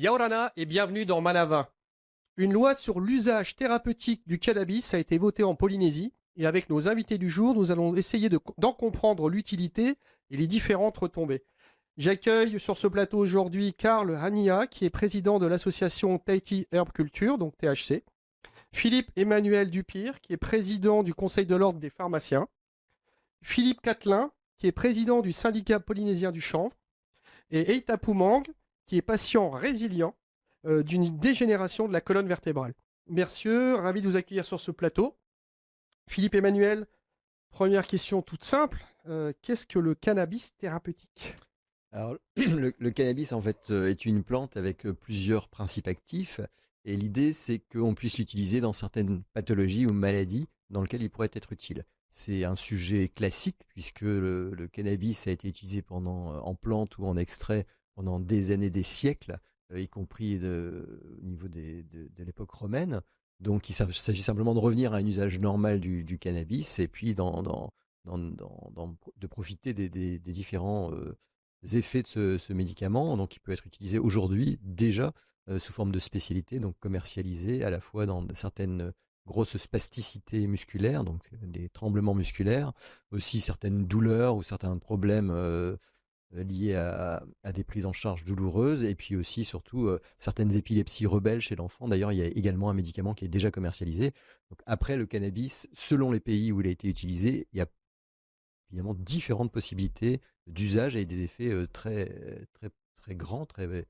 Yaorana et bienvenue dans Manava. Une loi sur l'usage thérapeutique du cannabis a été votée en Polynésie et avec nos invités du jour, nous allons essayer d'en comprendre l'utilité et les différentes retombées. J'accueille sur ce plateau aujourd'hui Karl Hania, qui est président de l'association Tahiti Herb Culture, donc THC. Philippe Emmanuel Dupire, qui est président du Conseil de l'Ordre des pharmaciens. Philippe Catelin, qui est président du syndicat polynésien du chanvre. Et Eita Poumang, qui est patient résilient d'une dégénération de la colonne vertébrale. Messieurs, ravi de vous accueillir sur ce plateau. Philippe Emmanuel, première question toute simple. Qu'est-ce que le cannabis thérapeutique ? Alors, le cannabis, en fait, est une plante avec plusieurs principes actifs. Et l'idée, c'est qu'on puisse l'utiliser dans certaines pathologies ou maladies dans lesquelles il pourrait être utile. C'est un sujet classique, puisque le cannabis a été utilisé en plante ou en extrait pendant des années, des siècles, y compris au niveau de l'époque romaine. Donc, il s'agit simplement de revenir à un usage normal du cannabis et puis de profiter des différents effets de ce médicament. Donc, il peut être utilisé aujourd'hui déjà sous forme de spécialité, donc commercialisé à la fois dans certaines grosses spasticités musculaires, donc des tremblements musculaires, aussi certaines douleurs ou certains problèmes liées à des prises en charge douloureuses, et puis aussi surtout certaines épilepsies rebelles chez l'enfant. D'ailleurs, il y a également un médicament qui est déjà commercialisé. Donc, après le cannabis, selon les pays où il a été utilisé, il y a évidemment différentes possibilités d'usage et des effets très grands, très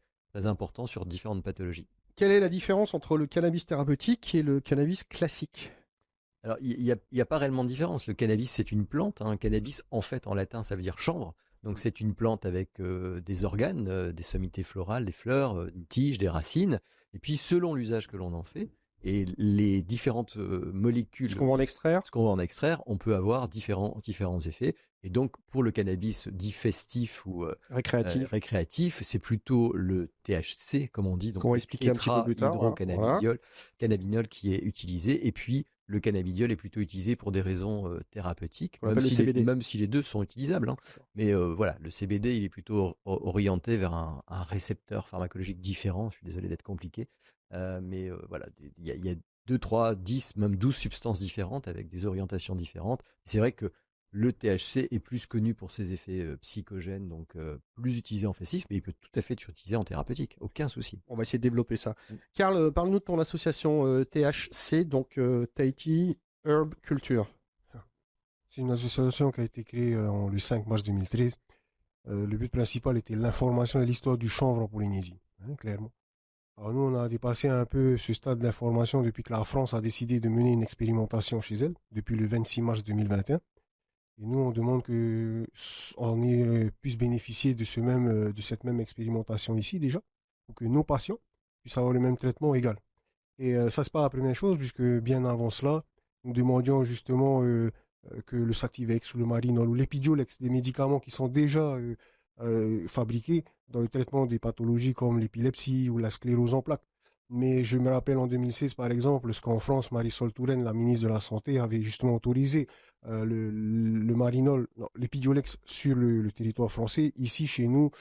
importants sur différentes pathologies. Quelle est la différence entre le cannabis thérapeutique et le cannabis classique ? Alors, il y a pas réellement de différence. Le cannabis, c'est une plante, hein. Cannabis, en fait, en latin, ça veut dire chanvre. Donc, c'est une plante avec des organes, des sommités florales, des fleurs, une tige, des racines. Et puis, selon l'usage que l'on en fait et les différentes molécules, Ce qu'on va en extraire ? ce qu'on va en extraire, on peut avoir différents effets. Et donc, pour le cannabis dit festif ou récréatif, c'est plutôt le THC, comme on dit, donc qu'on va expliquer un petit peu plus tard. tétrahydrocannabinol, cannabinol qui est utilisé. Et puis, le cannabidiol est plutôt utilisé pour des raisons thérapeutiques, même si les deux sont utilisables, hein. Mais voilà, le CBD, il est plutôt orienté vers un récepteur pharmacologique différent. Je suis désolé d'être compliqué. Mais voilà, il y a 2, 3, 10, même 12 substances différentes avec des orientations différentes. C'est vrai que le THC est plus connu pour ses effets psychogènes, donc plus utilisé en festif, mais il peut tout à fait être utilisé en thérapeutique, aucun souci. On va essayer de développer ça. Karl, parle-nous de ton association THC, donc Tahiti Herb Culture. C'est une association qui a été créée le 5 mars 2013. Le but principal était l'information et l'histoire du chanvre en Polynésie, hein, clairement. Alors nous, on a dépassé un peu ce stade d'information depuis que la France a décidé de mener une expérimentation chez elle, depuis le 26 mars 2021. Et nous, on demande qu'on puisse bénéficier de cette même expérimentation ici déjà, pour que nos patients puissent avoir le même traitement égal. Et ça, c'est pas la première chose, puisque bien avant cela, nous demandions justement que le Sativex ou le Marinol ou l'Epidiolex, des médicaments qui sont déjà fabriqués dans le traitement des pathologies comme l'épilepsie ou la sclérose en plaques. Mais je me rappelle en 2016, par exemple, lorsqu'en France, Marisol Touraine, la ministre de la Santé, avait justement autorisé le Marinol, l'Epidiolex sur le territoire français. Ici, chez nous,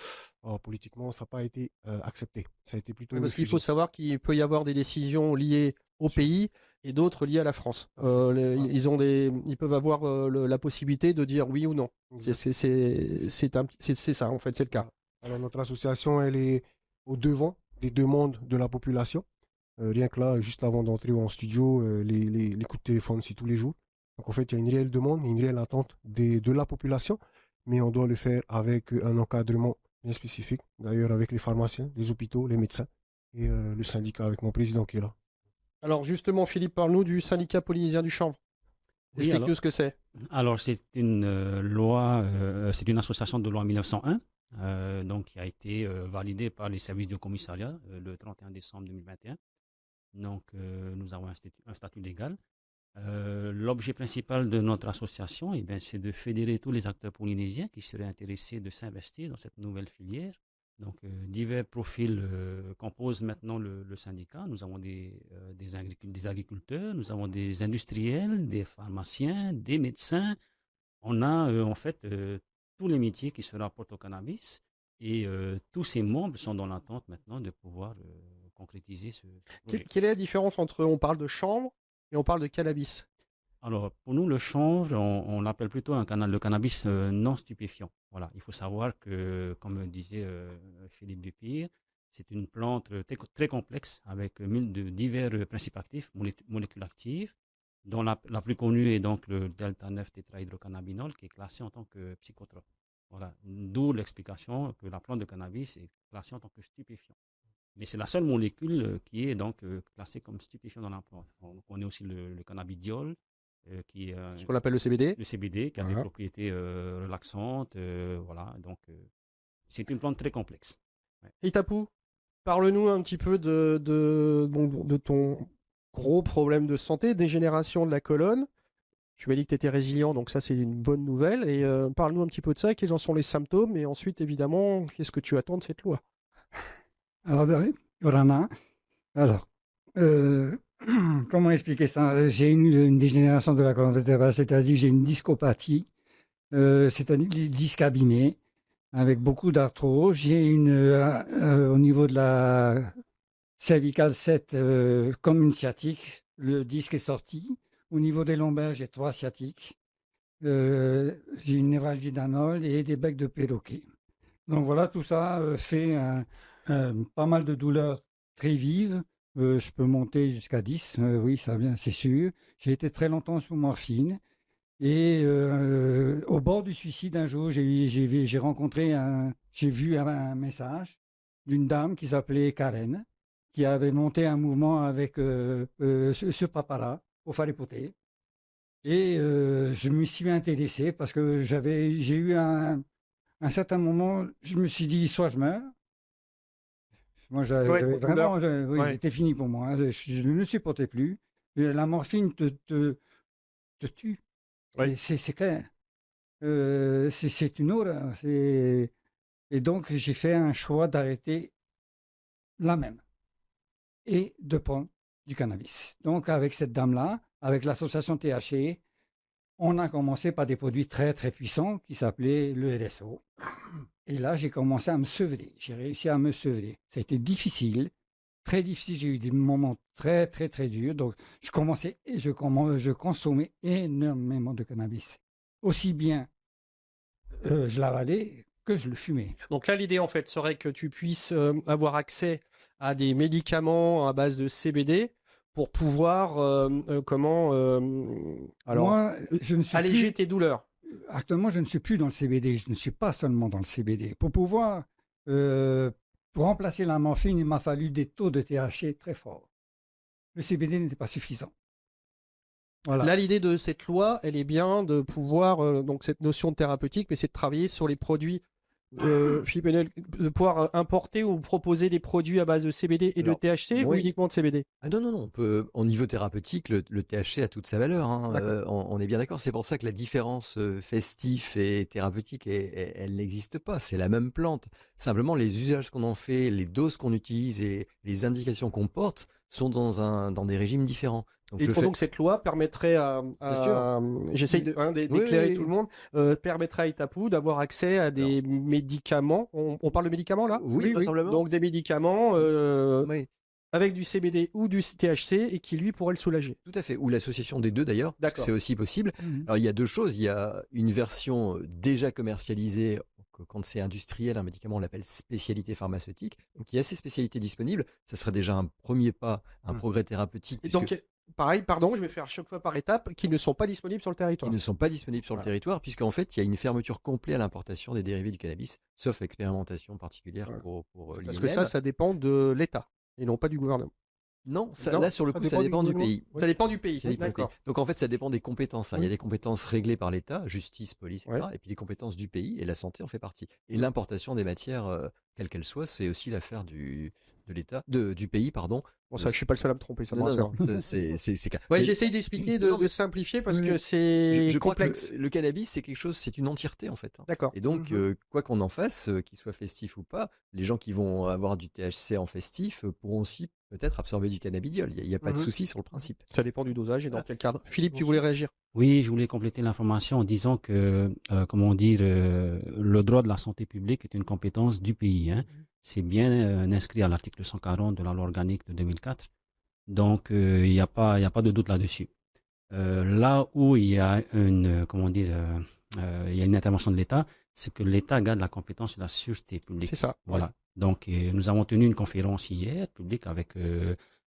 politiquement, ça n'a pas été accepté. Ça a été plutôt parce qu'il faut savoir qu'il peut y avoir des décisions liées au pays et d'autres liées à la France. Ils peuvent avoir la possibilité de dire oui ou non. C'est ça, en fait, c'est le cas. Alors, notre association, elle est au devant des demandes de la population. Rien que là, juste avant d'entrer en studio, les coups de téléphone, c'est tous les jours. Donc, en fait, il y a une réelle demande, une réelle attente de la population, mais on doit le faire avec un encadrement bien spécifique, d'ailleurs avec les pharmaciens, les hôpitaux, les médecins et le syndicat avec mon président qui est là. Alors justement, Philippe, parle-nous du syndicat polynésien du chanvre. Explique-nous ce que c'est. Alors c'est une loi, c'est une association de loi 1901, donc qui a été validée par les services du commissariat le 31 décembre 2021. Donc nous avons un statut légal. L'objet principal de notre association, c'est de fédérer tous les acteurs polynésiens qui seraient intéressés de s'investir dans cette nouvelle filière. Donc, divers profils composent maintenant le syndicat. Nous avons des agriculteurs, nous avons des industriels, des pharmaciens, des médecins. On a en fait tous les métiers qui se rapportent au cannabis. Et tous ses membres sont dans l'attente maintenant de pouvoir concrétiser ce projet. Quelle est la différence entre on parle de chanvre et on parle de cannabis? Alors, pour nous, le chanvre, on l'appelle plutôt le cannabis non stupéfiant. Voilà, il faut savoir que, comme disait Philippe Dupire, c'est une plante très complexe avec de divers principes actifs, molécules actives, dont la plus connue est donc le delta-9 tétrahydrocannabinol qui est classé en tant que psychotrope. Voilà, d'où l'explication que la plante de cannabis est classée en tant que stupéfiant. Mais c'est la seule molécule qui est donc classée comme stupéfiant dans la plante. On connaît aussi le cannabidiol, qui est Ce qu'on appelle le CBD. le CBD, qui a des propriétés relaxantes. Voilà, donc c'est une plante très complexe. Ouais. Itapou, parle-nous un petit peu de ton gros problème de santé, dégénération de la colonne. Tu m'as dit que tu étais résilient, donc ça c'est une bonne nouvelle. Et parle-nous un petit peu de ça, quels en sont les symptômes, et ensuite évidemment, qu'est-ce que tu attends de cette loi? Alors, Yorana, alors, comment expliquer ça? J'ai une dégénération de la colonne vertébrale, c'est-à-dire j'ai une discopathie, c'est-à-dire des disques abîmés, avec beaucoup d'arthrose. J'ai au niveau de la cervicale 7, comme une sciatique, le disque est sorti. Au niveau des lombaires, j'ai 3 sciatiques. J'ai une névralgie d'anole et des becs de perroquet. Donc voilà, tout ça fait pas mal de douleurs très vives. Je peux monter jusqu'à 10, oui, ça vient, c'est sûr. J'ai été très longtemps sous morphine. Et au bord du suicide, un jour, j'ai vu un message d'une dame qui s'appelait Karen, qui avait monté un mouvement avec ce papa-là, au Faripoté. Et je me suis intéressé parce que j'ai eu un certain moment, je me suis dit, soit je meurs. Moi, vraiment, Ouais. c'était fini pour moi. Je ne supportais plus. La morphine te tue. Ouais. C'est clair. C'est une horreur. Et donc, j'ai fait un choix d'arrêter là même et de prendre du cannabis. Donc, avec cette dame-là, avec l'association THC, on a commencé par des produits très, très puissants qui s'appelaient le LSO. Et là, j'ai commencé à me sevrer. J'ai réussi à me sevrer. Ça a été difficile, très difficile. J'ai eu des moments très, très, très durs. Donc, je consommais énormément de cannabis. Aussi bien je l'avalais que je le fumais. Donc là, l'idée en fait serait que tu puisses avoir accès à des médicaments à base de CBD pour pouvoir Moi, je ne suis alléger plus, tes douleurs. actuellement, je ne suis plus dans le CBD. Je ne suis pas seulement dans le CBD. Pour pouvoir remplacer la morphine, il m'a fallu des taux de THC très forts. Le CBD n'était pas suffisant. Voilà. Là, l'idée de cette loi, elle est bien de pouvoir, donc cette notion de thérapeutique, mais c'est de travailler sur les produits, Philippe Henel, de pouvoir importer ou proposer des produits à base de CBD et Alors, de THC ou oui. uniquement de CBD? Ah non, on peut, au niveau thérapeutique, le THC a toute sa valeur. Hein. D'accord. On est bien d'accord. C'est pour ça que la différence festif et thérapeutique, elle n'existe pas. C'est la même plante. Simplement, les usages qu'on en fait, les doses qu'on utilise et les indications qu'on porte sont dans des régimes différents. Donc, Et donc cette loi permettrait j'essaye d'éclairer Oui. tout le monde, permettrait à Itapou d'avoir accès à des médicaments. On parle de médicaments là? Oui, vraisemblablement. Donc des médicaments Oui. avec du CBD ou du THC et qui lui pourrait le soulager. Tout à fait, ou l'association des deux d'ailleurs, parce que D'accord. c'est aussi possible. Alors il y a deux choses, il y a une version déjà commercialisée, quand c'est industriel, un médicament on l'appelle spécialité pharmaceutique, donc il y a ces spécialités disponibles, ça serait déjà un premier pas, un progrès thérapeutique. Et donc, pareil, pardon, je vais faire chaque fois par étapes, qui ne sont pas disponibles sur le territoire. Qui ne sont pas disponibles sur le territoire, puisqu'en fait, il y a une fermeture complète à l'importation des dérivés du cannabis, sauf expérimentation particulière pour Parce que ça dépend de l'État et non pas du gouvernement. Non, Non, là sur le coup, ça dépend du pays. Ça dépend du pays, Ça dépend du pays. d'accord. Donc en fait, ça dépend des compétences. Hein. Oui. Il y a des compétences réglées par l'État, justice, police, etc. Ouais. Et puis des compétences du pays, et la santé en fait partie. Et l'importation des matières, quelles qu'elles soient, c'est aussi l'affaire de de l'État, du pays, pardon. Bon, ça, je suis pas le seul à me tromper, ça me Non, rassure. non, c'est clair. Ouais, Mais j'essaye d'expliquer, de simplifier parce Oui, que c'est je crois que complexe. le cannabis, c'est quelque chose, c'est une entièreté en fait. D'accord. Et donc, quoi qu'on en fasse, qu'il soit festif ou pas, les gens qui vont avoir du THC en festif pourront aussi peut-être absorber du cannabidiol. Il n'y a pas de souci sur le principe. Ça dépend du dosage et dans quel cadre. Philippe, tu voulais réagir? Oui, je voulais compléter l'information en disant que, comment dire, le droit de la santé publique est une compétence du pays. Hein. C'est bien inscrit à l'article 140 de la loi organique de 2004. Donc, il n'y a pas de doute là-dessus. Là où il y a une, il y a une intervention de l'État, c'est que l'État garde la compétence sur la sûreté publique. C'est ça. Voilà. Donc, nous avons tenu une conférence hier, publique, avec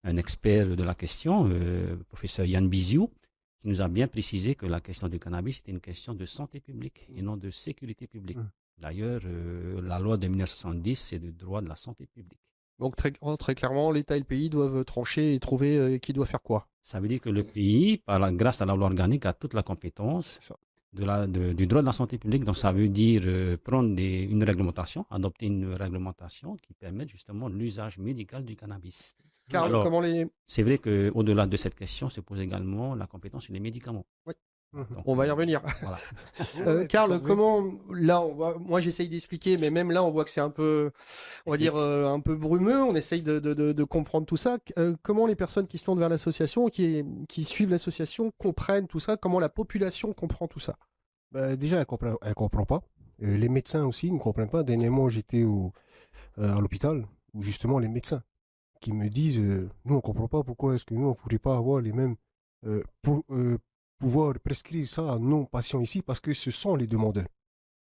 un expert de la question, professeur Yann Biziou, qui nous a bien précisé que la question du cannabis était une question de santé publique et non de sécurité publique. D'ailleurs, la loi de 1970, c'est le droit de la santé publique. Donc très clairement, l'État et le pays doivent trancher et trouver qui doit faire quoi. Ça veut dire que le pays, grâce à la loi organique, a toute la compétence du droit de la santé publique. Donc, ça veut dire prendre une réglementation, adopter une réglementation qui permette justement l'usage médical du cannabis. Car Alors, comment les... c'est vrai qu'au-delà de cette question se pose également la compétence sur les médicaments. Oui. Donc, On va y revenir. Voilà. Karl, comment là, moi j'essaye d'expliquer, mais même là on voit que c'est un peu, on va dire un peu brumeux. On essaye de comprendre tout ça. Comment les personnes qui se tournent vers l'association, qui suivent l'association, comprennent tout ça? Comment la population comprend tout ça? Ben, déjà, elle comprend pas. Les médecins aussi ne comprennent pas. Dernièrement, j'étais à l'hôpital où justement les médecins qui me disent nous on comprend pas pourquoi est-ce que nous on pourrait pas avoir les mêmes pouvoir prescrire ça à nos patients ici parce que ce sont les demandeurs.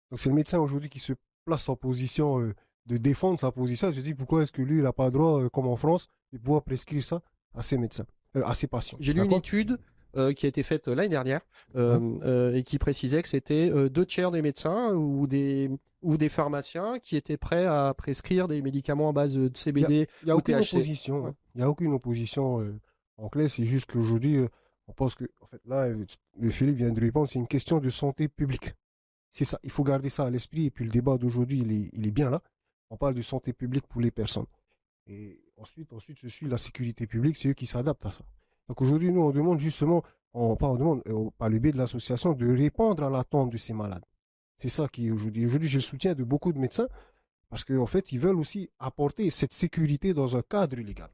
Donc c'est le médecin aujourd'hui qui se place en position de défendre sa position. Je dis pourquoi est-ce que lui il n'a pas le droit, comme en France, de pouvoir prescrire ça à ses médecins, à ses patients. J'ai lu une étude qui a été faite l'année dernière et qui précisait que c'était 2/3 des médecins ou des pharmaciens qui étaient prêts à prescrire des médicaments à base de CBD Il n'y a ou aucune THC. opposition. Ouais. Il n'y a aucune opposition en clair. C'est juste qu'aujourd'hui, on pense que, en fait, là, Philippe vient de répondre, c'est une question de santé publique. C'est ça. Il faut garder ça à l'esprit. Et puis le débat d'aujourd'hui, il est bien là. On parle de santé publique pour les personnes. Et ensuite se suit la sécurité publique. C'est eux qui s'adaptent à ça. Donc aujourd'hui, nous, on demande justement, on demande par le biais de l'association de répondre à l'attente de ces malades. C'est ça qui est aujourd'hui. Aujourd'hui, j'ai le soutien de beaucoup de médecins parce qu'en fait, ils veulent aussi apporter cette sécurité dans un cadre légal.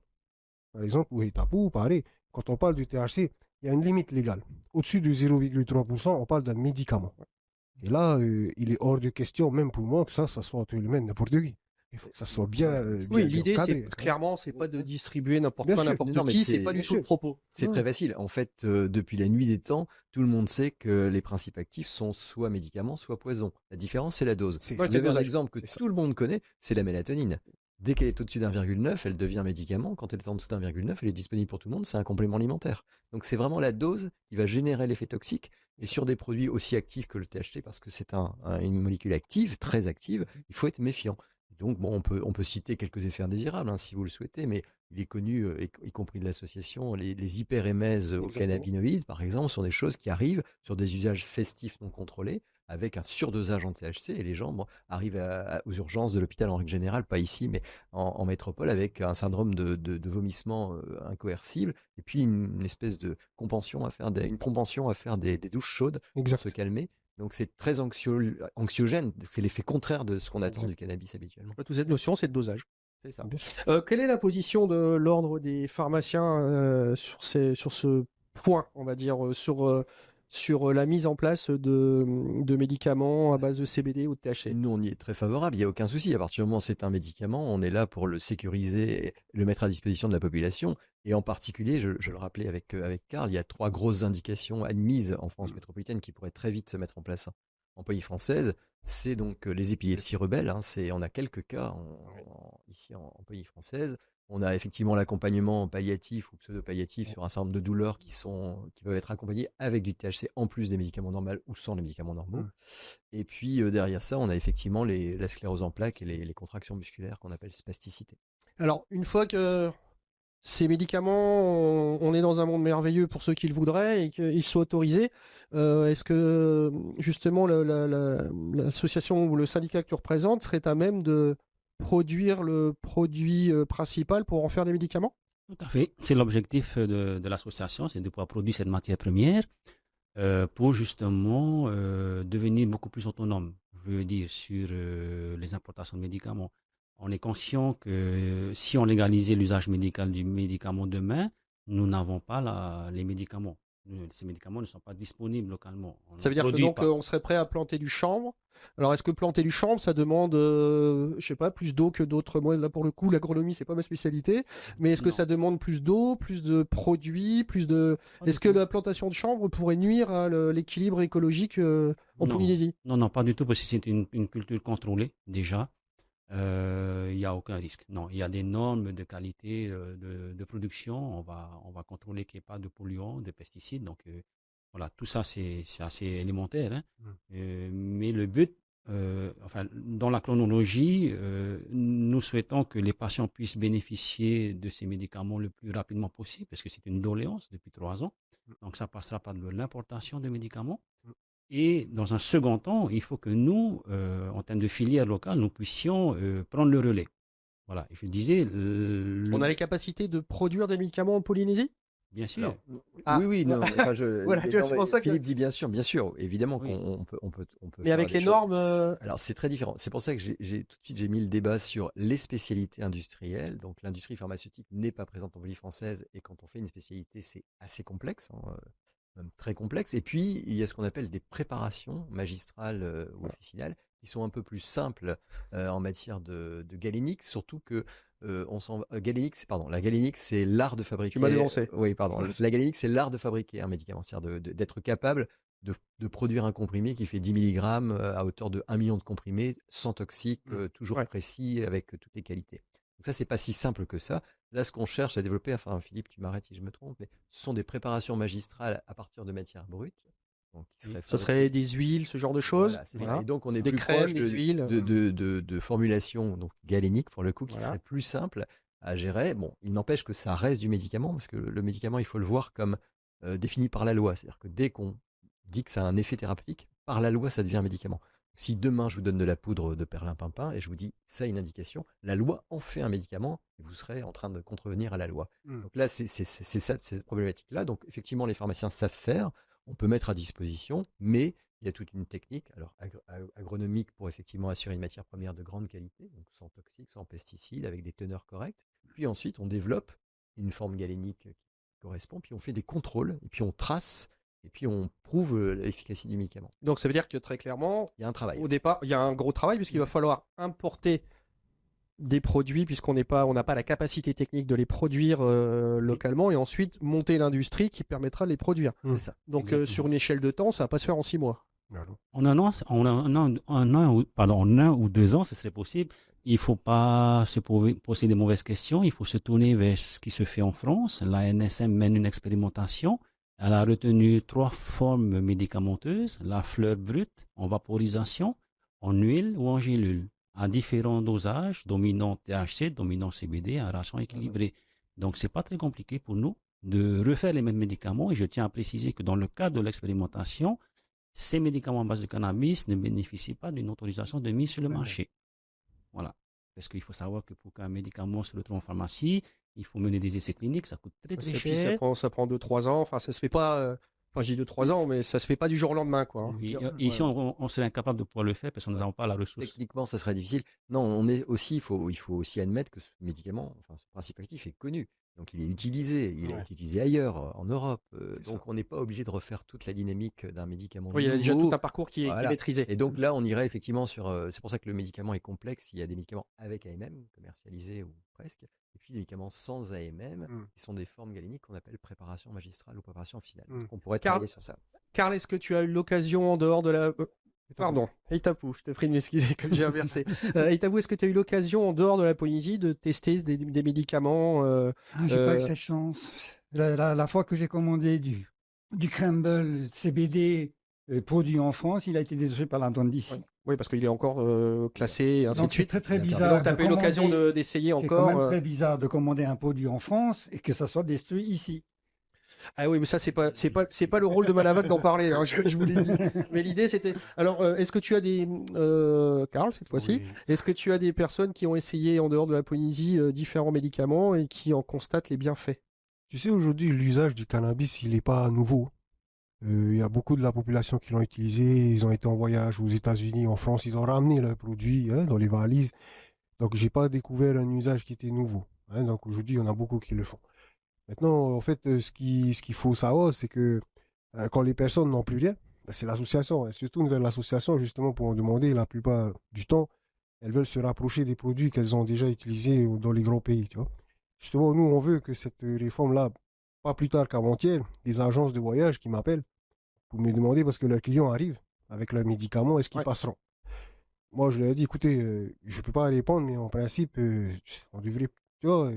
Par exemple, au Etapou, pareil, quand on parle du THC, il y a une limite légale. Au-dessus de 0,3%, on parle d'un médicament. Et là, il est hors de question, même pour moi, que ça soit entre les mains de n'importe qui. Il faut que ça soit bien. Oui, bien l'idée, encadré. clairement, c'est pas de distribuer n'importe Bien quoi, sûr. n'importe Non, mais qui. c'est- C'est pas du bien tout le sûr. propos. C'est très facile. En fait, depuis la nuit des temps, tout le monde sait que les principes actifs sont soit médicaments, soit poison. La différence, c'est la dose. C'est- Vous c'est avez un dosage. exemple que C'est ça. tout le monde connaît, c'est la mélatonine. Dès qu'elle est au-dessus d'1,9, elle devient médicament. Quand elle est en dessous d'1,9, elle est disponible pour tout le monde. C'est un complément alimentaire. Donc c'est vraiment la dose qui va générer l'effet toxique. Et sur des produits aussi actifs que le THC, parce que c'est une molécule active, très active, il faut être méfiant. Donc bon, on peut citer quelques effets indésirables hein, si vous le souhaitez, mais il est connu, y compris de l'association, les hyperémèses aux Exactement. cannabinoïdes, par exemple, sont des choses qui arrivent sur des usages festifs non contrôlés, avec un surdosage en THC, et les gens arrivent aux urgences de l'hôpital en règle générale, pas ici, mais en métropole, avec un syndrome de vomissement incoercible, et puis une espèce de propension à faire des douches chaudes pour Exact. se calmer. Donc c'est très anxiogène, c'est l'effet contraire de ce qu'on attend du cannabis habituellement. Toute cette notion, c'est le dosage. C'est ça. Bien sûr. Quelle est la position de l'ordre des pharmaciens sur ce point, on va dire, sur la mise en place de médicaments à base de CBD ou de THC? Nous, on y est très favorable, il n'y a aucun souci. À partir du moment où c'est un médicament, on est là pour le sécuriser et le mettre à disposition de la population. Et en particulier, je le rappelais avec Karl, il y a 3 grosses indications admises en France métropolitaine qui pourraient très vite se mettre en place en pays française. C'est donc les épilepsies rebelles. Hein, on a quelques cas ici en pays française. On a effectivement l'accompagnement palliatif ou pseudo-palliatif sur un certain nombre de douleurs qui peuvent être accompagnées avec du THC en plus des médicaments normaux ou sans les médicaments normaux. Et puis derrière ça, on a effectivement la sclérose en plaques et les contractions musculaires qu'on appelle spasticité. Alors, une fois que ces médicaments, on est dans un monde merveilleux pour ceux qui le voudraient et qu'ils soient autorisés, est-ce que justement l'association ou le syndicat que tu représentes serait à même de produire le produit principal pour en faire des médicaments? Tout à fait. C'est l'objectif de l'association, c'est de pouvoir produire cette matière première pour justement devenir beaucoup plus autonome, je veux dire, sur les importations de médicaments. On est conscient que si on légalisait l'usage médical du médicament demain, nous n'avons pas les médicaments. Ces médicaments ne sont pas disponibles localement. Ça veut dire que donc on serait prêt à planter du chanvre. Alors est-ce que planter du chanvre, ça demande, je sais pas, plus d'eau que d'autres? Moi là pour le coup, l'agronomie c'est pas ma spécialité, mais est-ce que ça demande plus d'eau, plus de produits, plus de... Est-ce que la plantation de chanvre pourrait nuire à l'équilibre écologique en Polynésie? Non, pas du tout, parce que c'est une culture contrôlée déjà. Il n'y a aucun risque. Non, il y a des normes de qualité de production. On va contrôler qu'il n'y ait pas de polluants, de pesticides. Donc voilà, tout ça c'est assez élémentaire. Hein. Mais le but, dans la chronologie, nous souhaitons que les patients puissent bénéficier de ces médicaments le plus rapidement possible, parce que c'est une doléance depuis 3 ans. Donc ça passera par de l'importation de médicaments. Et dans un second temps, il faut que nous, en termes de filière locale, nous puissions prendre le relais. Voilà, je disais... On a les capacités de produire des médicaments en Polynésie? Bien sûr. Alors, oui, non. Enfin, voilà, tu vois, c'est pour ça que... Philippe dit bien sûr, évidemment qu'on peut. Mais avec les normes... Alors c'est très différent. C'est pour ça que tout de suite j'ai mis le débat sur les spécialités industrielles. Donc l'industrie pharmaceutique n'est pas présente en Polynésie française, et quand on fait une spécialité, c'est assez complexe. Même très complexe. Et puis, il y a ce qu'on appelle des préparations magistrales ou officinales qui sont un peu plus simples en matière de galénique, surtout que la galénique, c'est l'art de fabriquer. Tu m'as devancé. Oui, pardon. La galénique, c'est l'art de fabriquer un médicament, c'est-à-dire d'être capable de produire un comprimé qui fait 10 mg à hauteur de 1 million de comprimés, sans toxique, toujours précis, avec toutes les qualités. Donc ça, c'est pas si simple que ça. Là, ce qu'on cherche à développer, enfin Philippe, tu m'arrêtes si je me trompe, mais ce sont des préparations magistrales à partir de matières brutes. Donc, ça serait des huiles, ce genre de choses. Voilà. Et donc, on est plus proche de formulations donc galéniques, pour le coup, qui serait plus simple à gérer. Bon, il n'empêche que ça reste du médicament, parce que le médicament, il faut le voir comme défini par la loi. C'est-à-dire que dès qu'on dit que ça a un effet thérapeutique, par la loi, ça devient un médicament. Si demain je vous donne de la poudre de perlimpinpin et je vous dis ça a une indication, la loi en fait un médicament et vous serez en train de contrevenir à la loi. Donc là, c'est cette problématique-là. Donc effectivement, les pharmaciens savent faire, on peut mettre à disposition, mais il y a toute une technique agronomique pour effectivement assurer une matière première de grande qualité, donc sans toxiques, sans pesticides, avec des teneurs correctes. Puis ensuite, on développe une forme galénique qui correspond, puis on fait des contrôles, et puis on trace. Et puis on prouve l'efficacité du médicament. Donc ça veut dire que très clairement, il y a un travail. Au départ, il y a un gros travail puisqu'il va falloir importer des produits puisqu'on n'a pas la capacité technique de les produire localement, et ensuite monter l'industrie qui permettra de les produire. C'est ça. Donc sur une échelle de temps, ça va pas se faire en 6 mois. En un ou 2 ans, ce serait possible. Il ne faut pas se poser de mauvaises questions. Il faut se tourner vers ce qui se fait en France. L'ANSM mène une expérimentation. Elle a retenu 3 formes médicamenteuses, la fleur brute, en vaporisation, en huile ou en gélule, à différents dosages, dominant THC, dominant CBD, à ration équilibrée. Donc, ce n'est pas très compliqué pour nous de refaire les mêmes médicaments. Et je tiens à préciser que dans le cadre de l'expérimentation, ces médicaments à base de cannabis ne bénéficient pas d'une autorisation de mise sur le marché. Voilà. Parce qu'il faut savoir que pour qu'un médicament se retrouve en pharmacie, il faut mener des essais cliniques, ça coûte très cher. Ça prend 2-3 ans, enfin ça se fait pas, je dis 2-3 ans, mais ça se fait pas du jour au lendemain, quoi. Oui, ici, on serait incapable de pouvoir le faire parce que nous n'avons pas la ressource. Techniquement, ça serait difficile. Non, il faut aussi admettre que ce médicament, ce principe actif est connu. Donc il est utilisé, il est utilisé ailleurs, en Europe. Donc on n'est pas obligé de refaire toute la dynamique d'un médicament. Oui, il y a déjà tout un parcours qui est maîtrisé. Et donc là, on irait effectivement sur... c'est pour ça que le médicament est complexe. Il y a des médicaments avec AMM, commercialisés ou presque, et puis des médicaments sans AMM, qui sont des formes galéniques qu'on appelle préparation magistrale ou préparation finale. Donc on pourrait travailler sur ça. Karl, est-ce que tu as eu l'occasion en dehors de la... Pardon, Itapou, je te prie de m'excuser que j'ai inversé. Itapou, est-ce que tu as eu l'occasion en dehors de la Polynésie de tester des médicaments J'ai pas eu cette chance. La fois que j'ai commandé du crumble CBD produit en France, il a été détruit par la douane d'ici. Oui, parce qu'il est encore classé et ainsi de suite. C'est très bizarre. Donc tu n'as pas eu l'occasion d'essayer encore. C'est quand même très bizarre de commander un produit en France et que ça soit détruit ici. Ah oui, mais ça, c'est pas le rôle de Manavac d'en parler, hein, je vous l'ai dit. Mais l'idée, c'était. Alors, est-ce que tu as Karl, cette fois-ci, Oui. est-ce que tu as des personnes qui ont essayé en dehors de la Polynésie différents médicaments et qui en constatent les bienfaits? Tu sais, aujourd'hui, l'usage du cannabis, il n'est pas nouveau. Il y a beaucoup de la population qui l'ont utilisé. Ils ont été en voyage aux États-Unis, en France. Ils ont ramené leurs produits dans les valises. Donc, j'ai pas découvert un usage qui était nouveau. Donc, aujourd'hui, il y en a beaucoup qui le font. Maintenant, en fait, ce qu'il faut savoir, c'est que quand les personnes n'ont plus rien, c'est l'association. Elles se tournent vers l'association justement pour en demander. La plupart du temps, elles veulent se rapprocher des produits qu'elles ont déjà utilisés dans les grands pays. Tu vois. Justement, nous, on veut que cette réforme-là, pas plus tard qu'avant-hier, des agences de voyage qui m'appellent pour me demander parce que leurs clients arrivent avec leurs médicaments, est-ce qu'ils Ouais. passeront? Moi, je leur ai dit, écoutez, je ne peux pas répondre, mais en principe, on devrait, tu vois,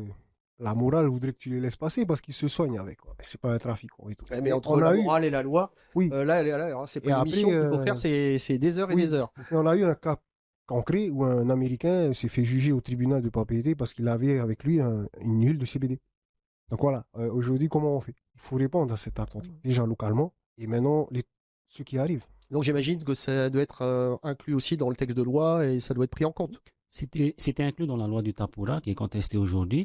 la morale voudrait que tu les laisses passer parce qu'ils se soignent avec. Quoi. C'est pas un trafic. Et tout. Ouais, mais Mais entre on la a eu, morale et la loi, oui, là, c'est pas et une après, émission qu'il faut faire, c'est des heures et oui, des heures. et on a eu un cas concret où un Américain s'est fait juger au tribunal de propriété parce qu'il avait avec lui une huile de CBD. Donc voilà, aujourd'hui, comment on fait? Il faut répondre à cette attente, déjà localement, et maintenant, ceux qui arrivent. Donc j'imagine que ça doit être inclus aussi dans le texte de loi et ça doit être pris en compte. C'était inclus dans la loi du Tapura qui est contestée aujourd'hui,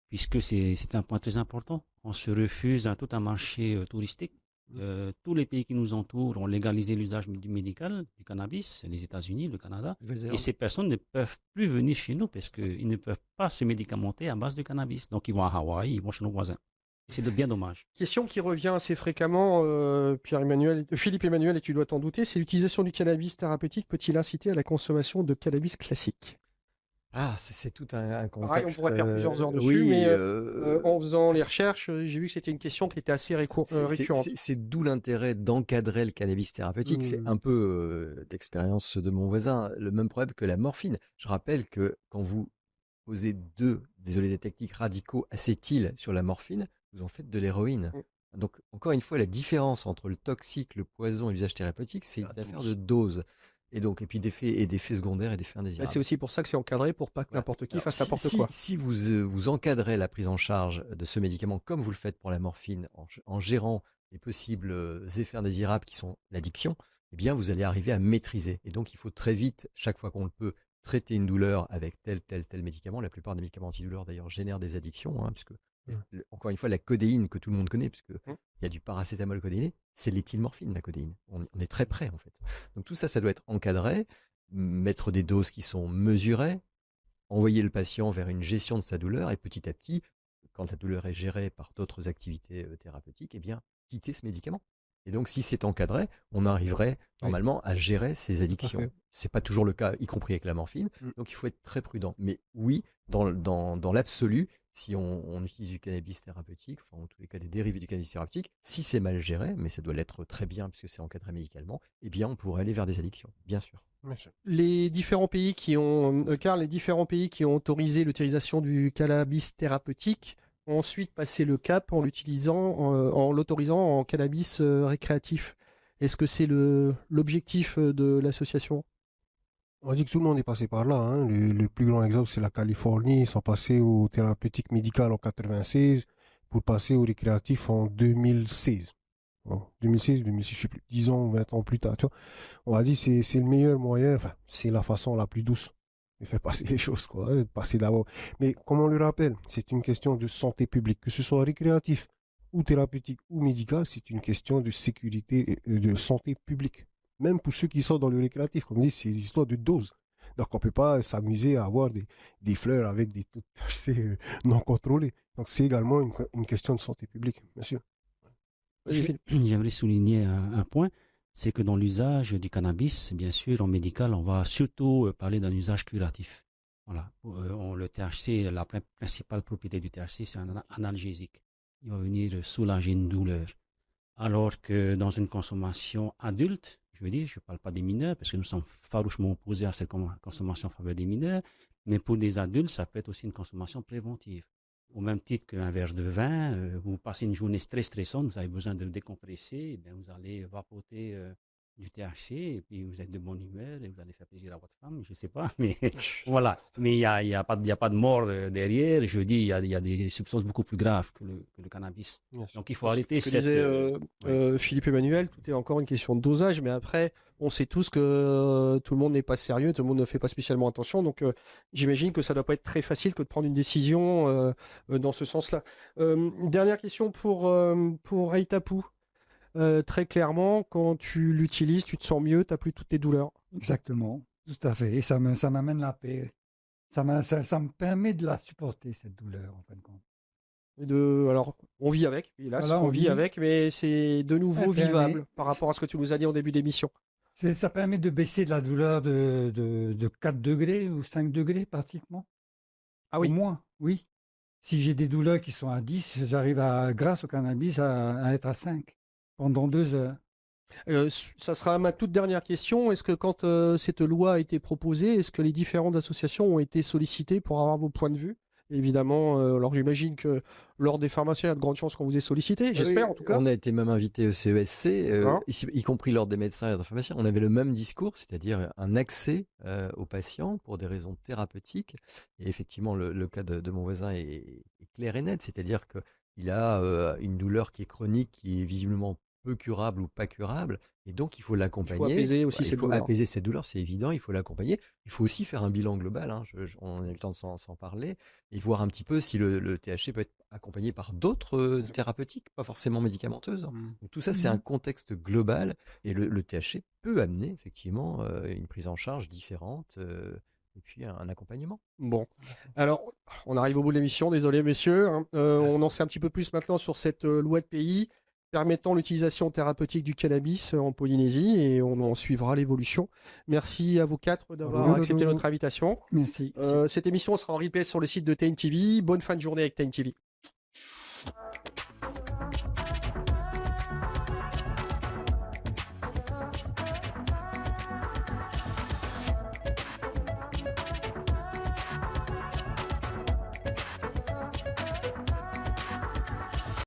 puisque c'est un point très important. On se refuse à tout un marché touristique. Tous les pays qui nous entourent ont légalisé l'usage du médical, du cannabis, les États-Unis, le Canada. Et ces personnes ne peuvent plus venir chez nous parce qu'ils ne peuvent pas se médicamenter à base de cannabis. Donc ils vont à Hawaï, ils vont chez nos voisins. Et c'est bien dommage. Question qui revient assez fréquemment, Philippe Emmanuel, et tu dois t'en douter, c'est l'utilisation du cannabis thérapeutique peut-il inciter à la consommation de cannabis classique? Ah, c'est tout un Pareil, on contexte. pourrait faire plusieurs heures dessus, Oui, mais en faisant les recherches, j'ai vu que c'était une question qui était assez récurrente. c'est d'où l'intérêt d'encadrer le cannabis thérapeutique. C'est un peu d'expérience de mon voisin, le même problème que la morphine. Je rappelle que quand vous posez deux désolé des techniques radicaux acétyl sur la morphine, vous en faites de l'héroïne. Donc, encore une fois, la différence entre le toxique, le poison et l'usage thérapeutique, c'est une affaire de dose. Et donc, et puis d'effets secondaires et d'effets indésirables. C'est aussi pour ça que c'est encadré, pour pas que n'importe qui fasse n'importe quoi. Si vous encadrez la prise en charge de ce médicament comme vous le faites pour la morphine, en gérant les possibles effets indésirables qui sont l'addiction, eh bien, vous allez arriver à maîtriser. Et donc, il faut très vite, chaque fois qu'on le peut, traiter une douleur avec tel médicament. La plupart des médicaments antidouleurs, d'ailleurs, génèrent des addictions, hein, puisque, encore une fois, la codéine que tout le monde connaît, puisque il y a du paracétamol codéiné, c'est l'éthylmorphine, la codéine. On est très près, en fait. Donc tout ça, ça doit être encadré, mettre des doses qui sont mesurées, envoyer le patient vers une gestion de sa douleur, et petit à petit, quand la douleur est gérée par d'autres activités thérapeutiques, eh bien, quitter ce médicament. Et donc, si c'est encadré, on arriverait normalement à gérer ces addictions. C'est pas toujours le cas, y compris avec la morphine. Donc, il faut être très prudent. Mais oui, dans l'absolu, si on utilise du cannabis thérapeutique, enfin en tous les cas des dérivés du cannabis thérapeutique, si c'est mal géré, mais ça doit l'être très bien puisque c'est encadré médicalement, eh bien, on pourrait aller vers des addictions, bien sûr. Les différents pays qui ont, Karl, les différents pays qui ont autorisé l'utilisation du cannabis thérapeutique ont ensuite passé le cap en l'autorisant en cannabis récréatif. Est-ce que c'est l'objectif de l'association? On dit que tout le monde est passé par là. Hein. Le plus grand exemple, c'est la Californie. Ils sont passés au thérapeutique médical en 96 pour passer au récréatif en 2016. Bon, 2016, je ne sais plus, 10 ans ou 20 ans plus tard. Tu vois. On a dit que c'est le meilleur moyen, enfin, c'est la façon la plus douce de faire passer les choses, quoi, de passer d'abord. Mais comme on le rappelle, c'est une question de santé publique, que ce soit récréatif ou thérapeutique ou médical, c'est une question de sécurité et de santé publique. Même pour ceux qui sont dans le récréatif, comme on dit, c'est des histoires de doses. Donc on ne peut pas s'amuser à avoir des fleurs avec des taux non contrôlés. Donc c'est également une question de santé publique, bien sûr. J'aimerais souligner un point, c'est que dans l'usage du cannabis, bien sûr, en médical, on va surtout parler d'un usage curatif. Voilà. Le THC, la principale propriété du THC, c'est un analgésique. Il va venir soulager une douleur. Alors que dans une consommation adulte, je veux dire, je ne parle pas des mineurs, parce que nous sommes farouchement opposés à cette consommation en faveur des mineurs, mais pour des adultes, ça peut être aussi une consommation préventive. Au même titre qu'un verre de vin, vous passez une journée très stressante, vous avez besoin de décompresser, et bien vous allez vapoter du THC, et puis vous êtes de bonne humeur et vous allez faire plaisir à votre femme, je ne sais pas. Mais voilà. Mais il n'y a pas de mort derrière. Je dis, il y a des substances beaucoup plus graves que le cannabis. Donc il faut arrêter Ce que disait Philippe Emmanuel, tout est encore une question de dosage, mais après, on sait tous que tout le monde n'est pas sérieux, tout le monde ne fait pas spécialement attention, donc j'imagine que ça ne doit pas être très facile que de prendre une décision dans ce sens-là. Dernière question pour Aïtapou. Très clairement, quand tu l'utilises, tu te sens mieux, tu n'as plus toutes tes douleurs. Exactement, tout à fait. Et ça m'amène la paix. Ça me permet de la supporter, cette douleur, en fin de compte. Alors, on vit avec, hélas, Voilà, on vit avec, mais c'est de nouveau vivable par rapport à ce que tu nous as dit en début d'émission. Ça permet de baisser de la douleur de 4 degrés ou 5 degrés pratiquement. Ah oui. Au moins, oui. Si j'ai des douleurs qui sont à 10, j'arrive grâce au cannabis, à être à 5 pendant 2 heures. Ça sera ma toute dernière question. Est-ce que quand cette loi a été proposée, est-ce que les différentes associations ont été sollicitées pour avoir vos points de vue? Évidemment, alors j'imagine que lors des pharmaciens, il y a de grandes chances qu'on vous ait sollicité, j'espère Oui, en tout cas. On a été même invité au CESC, Hein y compris lors des médecins et des pharmaciens. On avait le même discours, c'est-à-dire un accès aux patients pour des raisons thérapeutiques. Et effectivement, le cas de mon voisin est clair et net, c'est-à-dire qu'il a une douleur qui est chronique, qui est visiblement peu curable ou pas curable, et donc il faut l'accompagner. Il faut apaiser aussi Il cette faut douleur. apaiser cette douleur, c'est évident, il faut l'accompagner. Il faut aussi faire un bilan global, hein, on a eu le temps de s'en parler, et voir un petit peu si le THC peut être accompagné par d'autres thérapeutiques, pas forcément médicamenteuses. Donc, tout ça, c'est un contexte global, et le THC peut amener effectivement une prise en charge différente. Et puis un accompagnement. Bon, alors on arrive au bout de l'émission, désolé messieurs. Hein. On en sait un petit peu plus maintenant sur cette loi de pays permettant l'utilisation thérapeutique du cannabis en Polynésie et on en suivra l'évolution. Merci à vous quatre d'avoir accepté notre invitation. Merci. Cette émission sera en replay sur le site de TNTV. Bonne fin de journée avec TNTV.